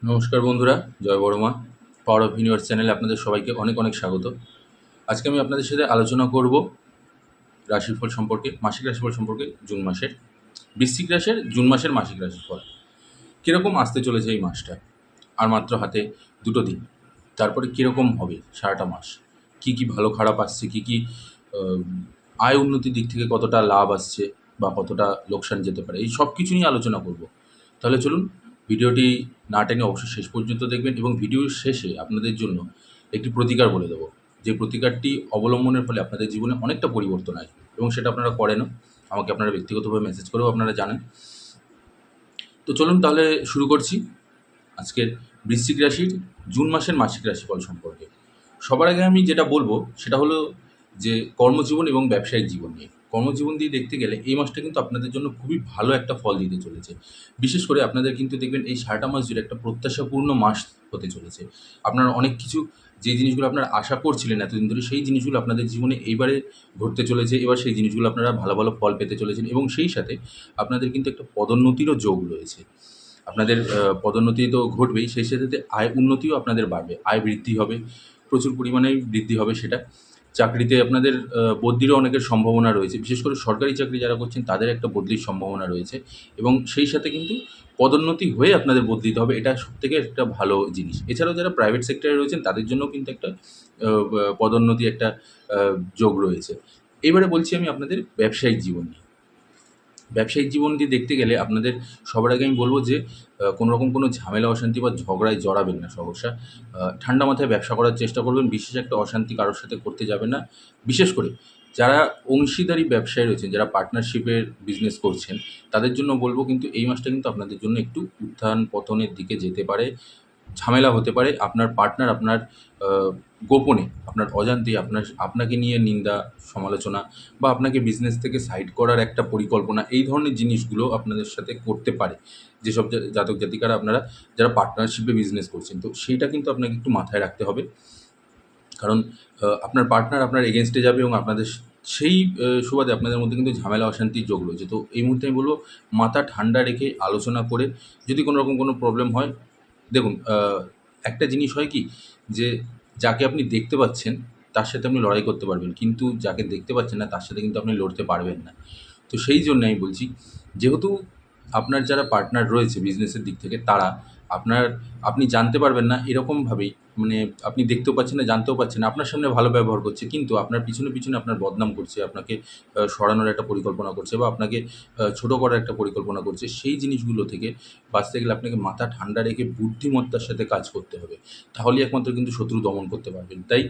নমস্কার বন্ধুরা, জয় বড়মা। Power of universe চ্যানেলে আপনাদের সবাইকে অনেক অনেক স্বাগত। আজকে আমি আপনাদের সাথে আলোচনা করব রাশিফল সম্পর্কে, মাসিক রাশিফল সম্পর্কে। জুন মাসের বৃশ্চিক রাশির জুন মাসের মাসিক রাশিফল কীরকম আসতে চলেছে এই মাসটা। আর মাত্র হাতে 2টো দিন, তারপরে কীরকম হবে সারাটা মাস, কি কি ভালো খারাপ আসছে, কি কি আয় উন্নতির দিক থেকে কতটা লাভ আসছে বা কতটা লোকসান যেতে পারে, এই সব কিছু নিয়ে আলোচনা করব। তাহলে চলুন ভিডিওটি না টেনে অবশ্যই শেষ পর্যন্ত দেখবেন, এবং ভিডিওর শেষে আপনাদের জন্য একটি প্রতিকার বলে দেবো, যে প্রতিকারটি অবলম্বনের ফলে আপনাদের জীবনে অনেকটা পরিবর্তন আসবে, এবং সেটা আপনারা করেনও। আমাকে আপনারা ব্যক্তিগতভাবে মেসেজ করেও আপনারা জানেন। তো চলুন তাহলে শুরু করছি আজকের বৃশ্চিক রাশির জুন মাসের মাসিক রাশিফল সম্পর্কে। সবার আগে আমি যেটা বলবো সেটা হলো যে কর্মজীবন এবং ব্যবসায়িক জীবন নিয়ে। কর্মজীবন দিয়ে দেখতে গেলে এই মাসটা কিন্তু আপনাদের জন্য খুবই ভালো একটা ফল দিতে চলেছে। বিশেষ করে আপনাদের কিন্তু দেখবেন এই সারাটা মাস জুড়ে একটা প্রত্যাশাপূর্ণ মাস হতে চলেছে। আপনারা অনেক কিছু, যে জিনিসগুলো আপনারা আশা করছিলেন এতদিন ধরে, সেই জিনিসগুলো আপনাদের জীবনে এইবারে ঘটতে চলেছে। এবার সেই জিনিসগুলো আপনারা ভালো ভালো ফল পেতে চলেছেন, এবং সেই সাথে আপনাদের কিন্তু একটা পদোন্নতিরও যোগ রয়েছে। আপনাদের পদোন্নতি তো ঘটবেই, সেই সাথে আয় উন্নতিও আপনাদের বাড়বে, আয় বৃদ্ধি হবে, প্রচুর পরিমাণেই বৃদ্ধি হবে সেটা। চাকরিতে আপনাদের বদলিরও অনেকের সম্ভাবনা রয়েছে। বিশেষ করে সরকারি চাকরি যারা করছেন তাদের একটা বদলির সম্ভাবনা রয়েছে, এবং সেই সাথে কিন্তু পদোন্নতি হয়ে আপনাদের বদলিতে হবে, এটা সবথেকে একটা ভালো জিনিস। এছাড়াও যারা প্রাইভেট সেক্টরে রয়েছেন তাদের জন্যও কিন্তু একটা পদোন্নতি একটা যোগ রয়েছে। এবারে বলছি আমি আপনাদের ব্যবসায়িক জীবন নিয়ে। ব্যবসায়িক জীবন দিয়ে দেখতে গেলে আপনাদের সবার আগে আমি বলব যে কোনো রকম কোনো ঝামেলা অশান্তি বা ঝগড়ায় জড়াবেন না সহসা। ঠান্ডা মাথায় ব্যবসা করার চেষ্টা করবেন, বিশেষ একটা অশান্তি কারোর সাথে করতে যাবেন না। বিশেষ করে যারা অংশীদারি ব্যবসায় রয়েছেন, যারা পার্টনারশিপের বিজনেস করছেন, তাদের জন্য বলব কিন্তু এই মাসটা কিন্তু আপনাদের জন্য একটু উত্থান পতনের দিকে যেতে পারে, ঝামেলা হতে পারে। আপনার পার্টনার আপনার আ গোপনে, আপনার অজান্তেই আপনাকে নিয়ে নিন্দা, সমালোচনা বা আপনাকে বিজনেস থেকে সাইড করার একটা পরিকল্পনা, এই ধরনের জিনিসগুলো আপনাদের সাথে করতে পারে। যেসব জাতক জাতিকারা আপনারা যারা পার্টনারশিপে বিজনেস করছেন, তো সেইটা কিন্তু আপনাকে একটু মাথায় রাখতে হবে। কারণ আপনার পার্টনার আপনার এগেইনস্টে যাবে, এবং আপনাদের সেই সুবাদে আপনাদের মধ্যে কিন্তু ঝামেলা অশান্তির যোগ রয়েছে। তো এই মুহূর্তে আমি বলব মাথা ঠান্ডা রেখে আলোচনা করে যদি কোনো রকম কোনো প্রবলেম হয়, দেখুন একটা জিনিস হয় কি, যে যাকে আপনি দেখতে পাচ্ছেন তার সাথে আপনি লড়াই করতে পারবেন, কিন্তু যাকে দেখতে পাচ্ছেন না তার সাথে কিন্তু আপনি লড়তে পারবেন না। তো সেই জন্য আমি বলছি, যেহেতু আপনার যারা পার্টনার রয়েছে বিজনেসের দিক থেকে, তারা আপনার আপনি জানতে পারবেন না এরকমভাবেই, মানে আপনি দেখতেও পাচ্ছেন না, জানতেও পাচ্ছেন না, আপনার সামনে ভালো ব্যবহার করছে, কিন্তু আপনার পিছনে পিছনে আপনার বদনাম করছে, আপনাকে সরানোর একটা পরিকল্পনা করছে, বা আপনাকে ছোটো করার একটা পরিকল্পনা করছে। সেই জিনিসগুলো থেকে বাঁচতে গেলে আপনাকে মাথা ঠান্ডা রেখে বুদ্ধিমত্তার সাথে কাজ করতে হবে। তাহলেই একমাত্র কিন্তু শত্রু দমন করতে পারবেন। তাই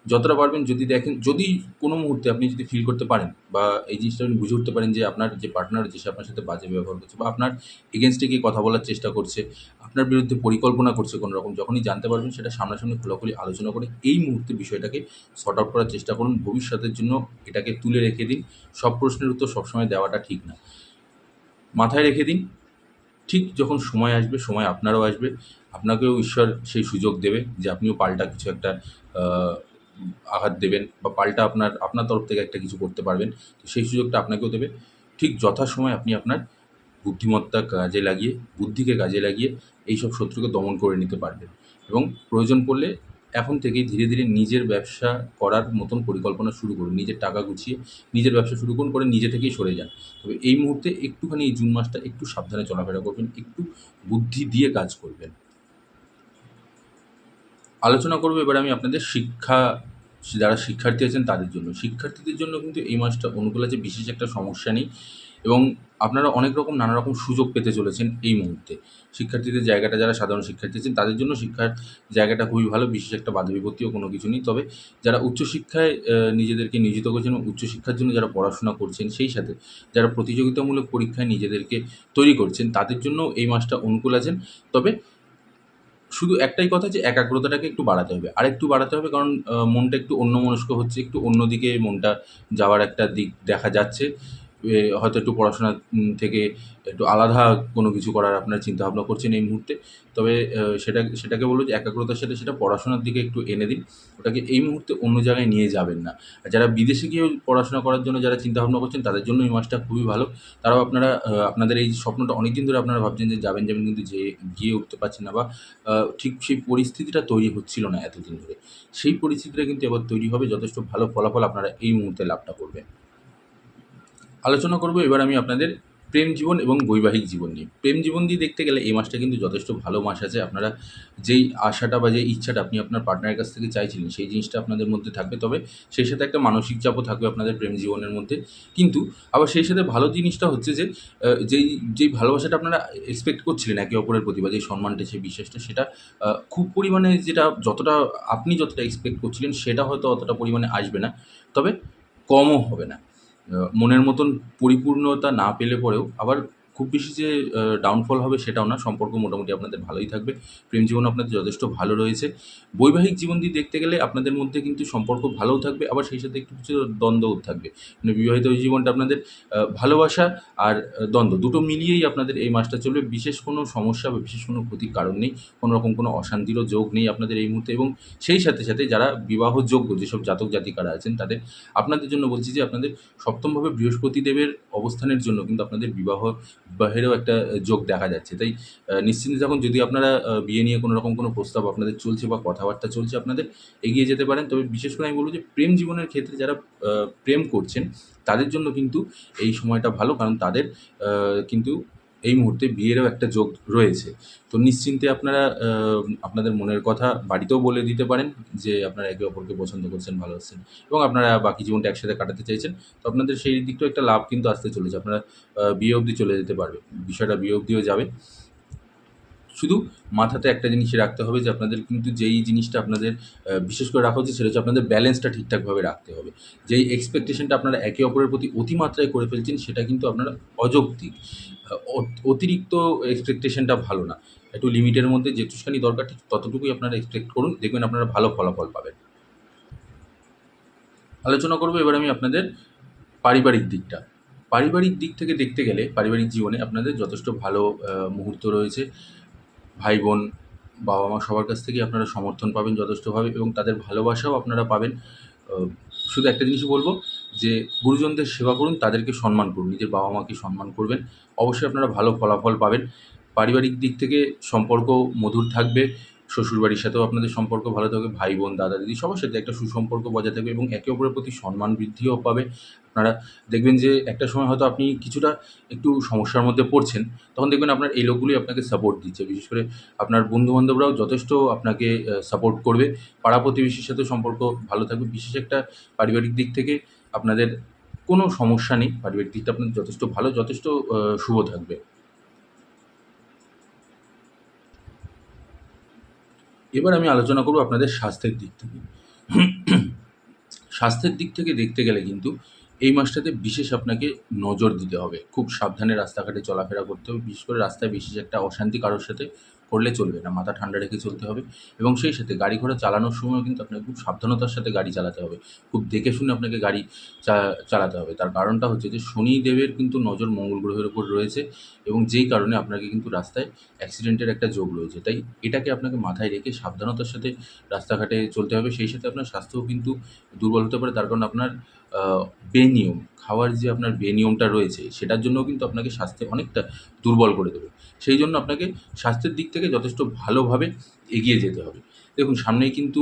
যতটা পারবেন, যদি দেখেন, যদি কোনো মুহূর্তে আপনি যদি ফিল করতে পারেন বা এই জিনিসটা আপনি বুঝে উঠতে পারেন যে আপনার যে পার্টনার রয়েছে সে আপনার সাথে বাজে ব্যবহার করছে, বা আপনার এগেইনস্টে গিয়ে কথা বলার চেষ্টা করছে, আপনার বিরুদ্ধে পরিকল্পনা করছে কোনো রকম, যখনই জানতে পারবেন সেটা সামনাসামনি খোলাখুলি আলোচনা করে এই মুহূর্তে বিষয়টাকে সর্ট আউট করার চেষ্টা করুন। ভবিষ্যতের জন্য এটাকে তুলে রেখে দিন। সব প্রশ্নের উত্তর সবসময় দেওয়াটা ঠিক না। মাথায় রেখে দিন, ঠিক যখন সময় আসবে, সময় আপনারও আসবে, আপনাকেও ঈশ্বর সেই সুযোগ দেবে যে আপনিও পাল্টা কিছু একটা আ আঘাত দেবেন, বা পাল্টা আপনার তরফ থেকে একটা কিছু করতে পারবেন। তো সেই সুযোগটা আপনাকেও দেবে। ঠিক যথাসময়ে আপনি আপনার বুদ্ধিমত্তা কাজে লাগিয়ে, বুদ্ধিকে কাজে লাগিয়ে এইসব শত্রুকে দমন করে নিতে পারবেন, এবং প্রয়োজন পড়লে এখন থেকেই ধীরে ধীরে নিজের ব্যবসা করার মতন পরিকল্পনা শুরু করুন। নিজের টাকা গুছিয়ে নিজের ব্যবসা শুরু করুন, করে নিজে থেকেই সরে যান। তবে এই মুহূর্তে একটুখানি এই জুন মাসটা একটু সাবধানে চলাফেরা করবেন, একটু বুদ্ধি দিয়ে কাজ করবেন। আলোচনা করব এবার আমি আপনাদের যারা শিক্ষার্থী আছেন তাদের জন্য। শিক্ষার্থীদের জন্য কিন্তু এই মাসটা অনুকূল আছে, বিশেষ একটা সমস্যা নেই, এবং আপনারা অনেক রকম নানা রকম সুযোগ পেতে চলেছেন এই মুহূর্তে। শিক্ষার্থীদের জায়গাটা, যারা সাধারণ শিক্ষার্থী আছেন তাদের জন্য শিক্ষার জায়গাটা খুবই ভালো, বিশেষ একটা বাধা বিপত্তিও কোনো কিছু নেই। তবে যারা উচ্চশিক্ষায় নিজেদেরকে নিয়োজিত করছেন, এবং উচ্চশিক্ষার জন্য যারা পড়াশোনা করছেন, সেই সাথে যারা প্রতিযোগিতামূলক পরীক্ষায় নিজেদেরকে তৈরি করছেন, তাদের জন্য এই মাসটা অনুকূল আছেন। তবে শুধু একটাই কথা, যে একাগ্রতাটাকে একটু বাড়াতে হবে। আরেকটু বাড়াতে হবে, কারণ মনটা একটু অন্যমনস্ক হচ্ছে, একটু অন্যদিকে মনটা যাওয়ার একটা দিক দেখা যাচ্ছে। হয়তো একটু পড়াশোনা থেকে একটু আলাদা কোনো কিছু করার আপনারা চিন্তাভাবনা করছেন এই মুহূর্তে। তবে সেটাকে বলব যে একাগ্রতার সাথে সেটা পড়াশোনার দিকে একটু এনে দিন। ওটাকে এই মুহূর্তে অন্য জায়গায় নিয়ে যাবেন না। আর যারা বিদেশে গিয়েও পড়াশোনা করার জন্য যারা চিন্তাভাবনা করছেন তাদের জন্য এই মাসটা খুবই ভালো। তারাও আপনারা আপনাদের এই স্বপ্নটা অনেকদিন ধরে আপনারা ভাবছেন যে যাবেন কিন্তু গিয়ে উঠতে পারছেন না, বা ঠিক সেই পরিস্থিতিটা তৈরি হচ্ছিল না এতদিন ধরে। সেই পরিস্থিতিটা কিন্তু এবার তৈরি হবে, যথেষ্ট ভালো ফলাফল আপনারা এই মুহূর্তে লাভটা করবেন। আলোচনা করব এবার আমি আপনাদের প্রেম জীবন এবং বৈবাহিক জীবন নিয়ে। প্রেম জীবন দিয়ে দেখতে গেলে এই মাসটা কিন্তু যথেষ্ট ভালো মাস আছে। আপনারা যেই আশাটা বা যে ইচ্ছাটা আপনি আপনার পার্টনারের কাছ থেকে চাইছিলেন, সেই জিনিসটা আপনাদের মধ্যে থাকবে। তবে সেই সাথে একটা মানসিক চাপও থাকবে আপনাদের প্রেম জীবনের মধ্যে। কিন্তু আবার সেই সাথে ভালো জিনিসটা হচ্ছে যে যেই ভালোবাসাটা আপনারা এক্সপেক্ট করছিলেন একে অপরের প্রতি, বা যেই সম্মানটা, সেই বিশ্বাসটা, সেটা খুব পরিমাণে আপনি যতটা এক্সপেক্ট করছিলেন সেটা হয়তো অতটা পরিমাণে আসবে না। তবে কমও হবে না। মনের মতন পরিপূর্ণতা না পেলে পরেও আবার খুব বেশি যে ডাউনফল হবে সেটাও না। সম্পর্ক মোটামুটি আপনাদের ভালোই থাকবে। প্রেম জীবন আপনাদের যথেষ্ট ভালো রয়েছে। বৈবাহিক জীবন দিয়ে দেখতে গেলে আপনাদের মধ্যে কিন্তু সম্পর্ক ভালোও থাকবে, আবার সেই সাথে একটু কিছু দ্বন্দ্বও থাকবে। মানে বিবাহিত জীবনটা আপনাদের ভালোবাসা আর দ্বন্দ্ব দুটো মিলিয়েই আপনাদের এই মাসটা চলবে। বিশেষ কোনো সমস্যা বা বিশেষ কোনো ক্ষতির কারণ নেই। কোনো রকম কোনো অশান্তিরও যোগ নেই আপনাদের এই মুহূর্তে, এবং সেই সাথে যারা বিবাহযোগ্য যেসব জাতক জাতিকারা আছেন আপনাদের জন্য বলছি যে আপনাদের সপ্তমভাবে বৃহস্পতি দেবের অবস্থানের জন্য কিন্তু আপনাদের বিবাহেরও একটা যোগ দেখা যাচ্ছে। তাই নিশ্চিন্তে থাকুন, যদি আপনারা বিয়ে নিয়ে কোনো রকম কোনো প্রস্তাব আপনাদের চলছে বা কথাবার্তা চলছে, আপনাদের এগিয়ে যেতে পারেন। তবে বিশেষ করে আমি বলব যে প্রেম জীবনের ক্ষেত্রে যারা প্রেম করছেন তাদের জন্য কিন্তু এই সময়টা ভালো, কারণ তাদের কিন্তু এই মুহূর্তে বিয়েরও একটা যোগ রয়েছে। তো নিশ্চিন্তে আপনারা আপনাদের মনের কথা বাড়িতেও বলে দিতে পারেন যে আপনারা একে অপরকে পছন্দ করছেন, ভালোবাসছেন, এবং আপনারা বাকি জীবনটা একসাথে কাটাতে চাইছেন। তো আপনাদের সেই দিকটাও একটা লাভ কিন্তু আসতে চলেছে। আপনারা বিয়ে অবধি চলে যেতে পারবে। বিষয়টা বিয়ে অবধিও যাবে। শুধু মাথাতে একটা জিনিসই রাখতে হবে যে আপনাদের কিন্তু যেই জিনিসটা আপনাদের বিশেষ করে রাখা উচিত সেটা হচ্ছে আপনাদের ব্যালেন্সটা ঠিকঠাকভাবে রাখতে হবে। যেই এক্সপেকটেশনটা আপনারা একে অপরের প্রতি অতিমাত্রায় করে ফেলছেন সেটা কিন্তু আপনারা অযৌক্তিক। অতিরিক্ত এক্সপেকটেশনটা ভালো না। একটু লিমিটের মধ্যে যেটুকুখানি দরকার ঠিক ততটুকুই আপনারা এক্সপেক্ট করুন। দেখবেন আপনারা ভালো ফলাফল পাবেন। আলোচনা করব এবার আমি আপনাদের পারিবারিক দিকটা। পারিবারিক দিক থেকে দেখতে গেলে পারিবারিক জীবনে আপনাদের যথেষ্ট ভালো মুহূর্ত রয়েছে। ভাই-বোন, বাবা-মা সবার কাছ থেকেই আপনারা সমর্থন পাবেন যথেষ্টভাবে, এবং তাদের ভালোবাসাও আপনারা পাবেন। আ শুধু একটা জিনিসই বলব যে গুরুজনদের সেবা করুন, তাদেরকে সম্মান করুন, নিজের বাবা-মাকে সম্মান করবেন। অবশ্যই আপনারা ভালো ফলাফল পাবেন। পারিবারিক দিক থেকে সম্পর্ক মধুর থাকবে। শ্বশুরবাড়ির সাথেও আপনাদের সম্পর্ক ভালো থাকবে। ভাই-বোন, দাদা-দিদি সবার সাথে একটা সুসম্পর্ক বজায় থাকবে, এবং একে অপরের প্রতি সম্মান বৃদ্ধিও পাবে। আপনারা দেখবেন যে একটা সময় হয়তো আপনি কিছুটা একটু সমস্যার মধ্যে পড়ছেন, তখন দেখবেন আপনার এই লোকগুলোই আপনাকে সাপোর্ট দিচ্ছে। বিশেষ করে আপনার বন্ধু-বান্ধবরাও যথেষ্ট আপনাকে সাপোর্ট করবে। পাড়া-প্রতিবেশীর সাথেও সম্পর্ক ভালো থাকবে। বিশেষ একটা পারিবারিক দিক থেকে আপনাদের কোনো সমস্যা নেই। পারিবারিক দিকটা আপনাদের যথেষ্ট ভালো, যথেষ্ট শুভ থাকবে। এবার আমি আলোচনা করব আপনাদের স্বাস্থ্যের দিক থেকে। স্বাস্থ্যের দিক থেকে দেখতে গেলে কিন্তু এই মাসটাতে বিশেষ আপনাকে নজর দিতে হবে। খুব সাবধানে রাস্তাঘাটে চলাফেরা করতে হবে। বিশেষ করে রাস্তায় বিশেষ একটা অশান্তি কারোর সাথে করলে চলবে না। মাথা ঠান্ডা রেখে চলতে হবে, এবং সেই সাথে গাড়ি ঘোড়া চালানোর সময়ও কিন্তু আপনাকে খুব সাবধানতার সাথে গাড়ি চালাতে হবে। খুব দেখে শুনে আপনাকে গাড়ি চা চালাতে হবে। তার কারণটা হচ্ছে যে শনিদেবের কিন্তু নজর মঙ্গল গ্রহের উপর রয়েছে, এবং যেই কারণে আপনাকে কিন্তু রাস্তায় অ্যাক্সিডেন্টের একটা যোগ রয়েছে। তাই এটাকে আপনাকে মাথায় রেখে সাবধানতার সাথে রাস্তাঘাটে চলতে হবে। সেই সাথে আপনার স্বাস্থ্যও কিন্তু দুর্বল হতে পারে। তার কারণ আপনার আ বেনিয়ম, খাওয়ার যে আপনার বেনিয়মটা রয়েছে সেটার জন্যও কিন্তু আপনাকে স্বাস্থ্যে অনেকটা দুর্বল করে দেবে। সেই জন্য আপনাকে স্বাস্থ্যের দিক থেকে যথেষ্ট ভালোভাবে এগিয়ে যেতে হবে। দেখুন, সামনেই কিন্তু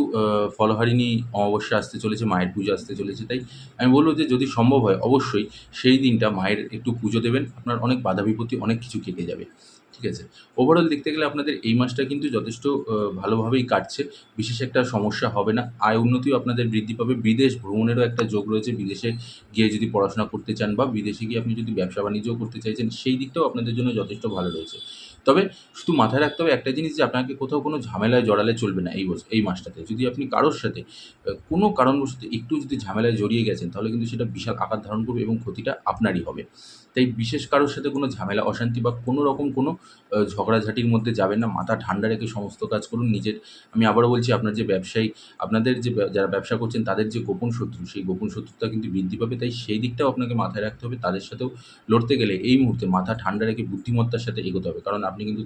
ফলহারিণী অমাবস্যা আসতে চলেছে, মায়ের পুজো আসতে চলেছে। তাই আমি বলব যে যদি সম্ভব হয় অবশ্যই সেই দিনটা মায়ের একটু পুজো দেবেন। আপনার অনেক বাধা বিপত্তি অনেক কিছু কেটে যাবে। ঠিক আছে? ওভারঅল দেখতে গেলে আপনাদের এই মাসটা কিন্তু যথেষ্ট ভালোভাবেই কাটছে। বিশেষ একটা সমস্যা হবে না। আয় উন্নতিও আপনাদের বৃদ্ধি পাবে। বিদেশ ভ্রমণেরও একটা যোগ রয়েছে। বিদেশে গিয়ে যদি পড়াশোনা করতে চান, বা বিদেশে গিয়ে আপনি যদি ব্যবসা-বাণিজ্যও করতে চাইছেন, সেই দিকটাও আপনাদের জন্য যথেষ্ট ভালো রয়েছে। তবে শুধু মাথায় রাখতে হবে একটা জিনিস, যে আপনাকে কোথাও কোনো ঝামেলায় জড়ালে চলবে না এই মাসটাতে। যদি আপনি কারোর সাথে কোনো কারণবশত একটু যদি ঝামেলায় জড়িয়ে গেছেন, তাহলে কিন্তু সেটা বিশাল আকার ধারণ করবে, এবং ক্ষতিটা আপনারই হবে। তাই বিশেষ কারোর সাথে কোনো ঝামেলা, অশান্তি বা কোনো রকম কোনো ঝগড়াঝাটির মধ্যে যাবেন না। মাথা ঠান্ডা রেখে সমস্ত কাজ করুন। আমি আবারও বলছি, আপনার যে ব্যবসায়ী, আপনাদের যে যারা ব্যবসা করছেন তাদের যে গোপন শত্রু, সেই গোপন শত্রুতা কিন্তু বৃদ্ধি পাবে। তাই সেই দিকটাও আপনাকে মাথায় রাখতে হবে। তাদের সাথেও লড়তে গেলে এই মুহূর্তে মাথা ঠান্ডা রেখে বুদ্ধিমত্তার সাথে এগোতে হবে। কারণ আপনি কিন্তু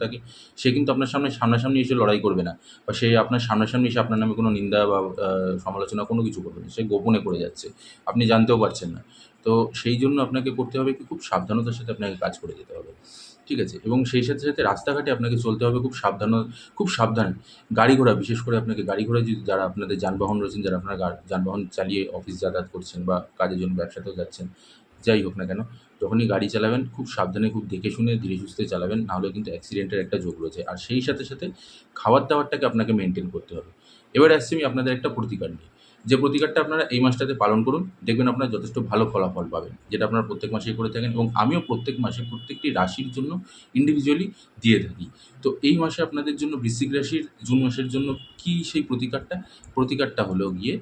সে কিন্তু আপনার সামনাসামনি এসে লড়াই করবে না, বা সে আপনার সামনাসামনি এসে আপনার নামে কোনো নিন্দা বা সমালোচনা কোনো কিছু করবে না। সে গোপনে করে যাচ্ছে। আপনি জানতেও পারছেন না। তো সেই জন্য আপনাকে করতে হবে কি, খুব সাবধানতার সাথে আপনাকে কাজ করে যেতে হবে। ঠিক আছে? এবং সেই সাথে রাস্তাঘাটে আপনাকে চলতে হবে খুব সাবধানে। গাড়ি ঘোড়া, বিশেষ করে আপনাকে গাড়ি ঘোড়া যারা আপনাদের যানবাহন রয়েছেন, যারা আপনারা যানবাহন চালিয়ে অফিস যাতায়াত করছেন বা কাজের জন্য ব্যবসাতেও যাচ্ছেন, যাই হোক না কেন, যখনই গাড়ি চালাবেন খুব সাবধানে, খুব দেখে শুনে ধীরে সুস্থে চালাবেন। নাহলে কিন্তু অ্যাক্সিডেন্টের একটা যোগ রয়েছে। আর সেই সাথে খাবার-দাবারটাকে আপনাকে মেইনটেইন করতে হবে। এবারে আসছি আমি আপনাদের একটা প্রতিকার নিয়ে। যে প্রতিকারটা আপনারা এই মাসটাতে পালন করুন, দেখবেন আপনারা যথেষ্ট ভালো ফলাফল পাবেন। যেটা আপনারা প্রত্যেক মাসেই করে থাকেন এবং আমিও প্রত্যেক মাসে প্রত্যেকটি রাশির জন্য ইন্ডিভিজুয়ালি দিয়ে থাকি। তো এই মাসে আপনাদের জন্য বৃশ্চিক রাশির জুন মাসের জন্য কী সেই প্রতিকারটা? প্রতিকারটা হলো গিয়ে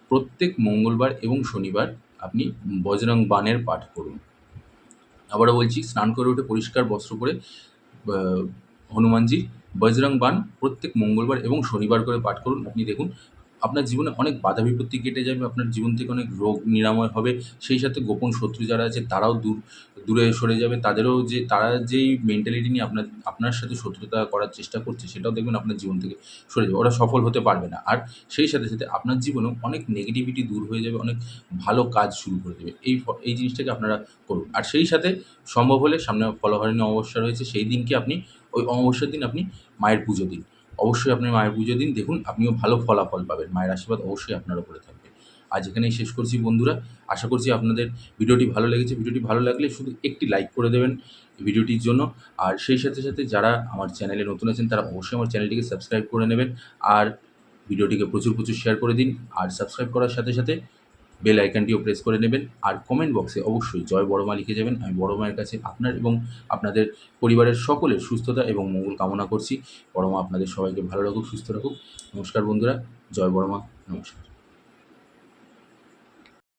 প্রত্যেক মঙ্গলবার এবং শনিবার আপনি বজরং বাণের পাঠ করুন। আবারও বলছি, স্নান করে উঠে পরিষ্কার বস্ত্র পরে আ হনুমানজির বজরং বাণ প্রত্যেক মঙ্গলবার এবং শনিবার করে পাঠ করুন। আপনি দেখুন আপনার জীবনে অনেক বাধা বিপত্তি কেটে যাবে, আপনার জীবন থেকে অনেক রোগ নিরাময় হবে। সেই সাথে গোপন শত্রু যারা আছে তারাও দূরে সরে যাবে। তারা যেই মেন্টালিটি নিয়ে আপনার সাথে শত্রুতা করার চেষ্টা করছে, সেটাও দেখবেন আপনার জীবন থেকে সরে যাবে। ওরা সফল হতে পারবে না। আর সেই সাথে আপনার জীবনেও অনেক নেগেটিভিটি দূর হয়ে যাবে, অনেক ভালো কাজ শুরু করে দেবে। এই জিনিসটাকে আপনারা করুন। আর সেই সাথে সম্ভব হলে সামনে ফলহারিণী অমাবস্যা রয়েছে, সেই দিনকে আপনি ওই অমাবস্যার দিন আপনি মায়ের পুজো দিন। অবশ্যই আপনি মায়ের পুজো দিন। দেখুন আপনিও ভালো ফলাফল পাবেন। মায়ের আশীর্বাদ অবশ্যই আপনার উপরে থাকবে। আজ এখানেই শেষ করছি বন্ধুরা। আশা করছি আপনাদের ভিডিওটি ভালো লেগেছে। ভিডিওটি ভালো লাগলে শুধু একটি লাইক করে দেবেন ভিডিওটির জন্য। আর সেই সাথে যারা আমার চ্যানেলে নতুন আছেন তারা অবশ্যই আমার চ্যানেলটিকে সাবস্ক্রাইব করে নেবেন। আর ভিডিওটিকে প্রচুর শেয়ার করে দিন। আর সাবস্ক্রাইব করার সাথে বেল আইকনটিও প্রেস করে নেবেন। আর কমেন্ট বক্সে অবশ্যই জয় বড় মা লিখে যাবেন। আমি বড় মায়ের কাছে আপনার এবং আপনাদের পরিবারের সকলের সুস্থতা এবং মঙ্গল কামনা করছি। বড় মা আপনাদের সবাইকে ভালো রাখুক, সুস্থ রাখুক। নমস্কার বন্ধুরা। জয় বড় মা। নমস্কার।